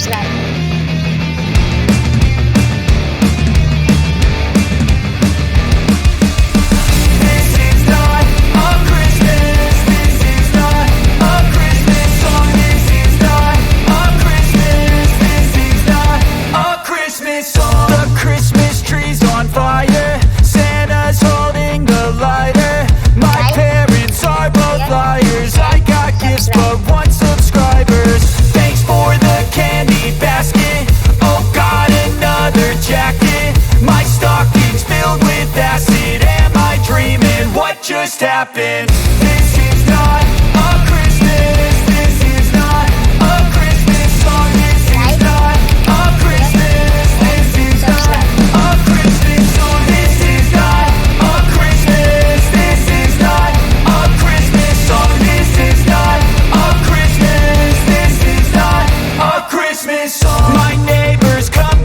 subscribe. Just happened. This is not a Christmas. This is not a Christmas song. This is not a Christmas. This is not a Christmas song. This is not a Christmas. This is not a Christmas song. This is not a Christmas. This is not a Christmas song. My neighbors come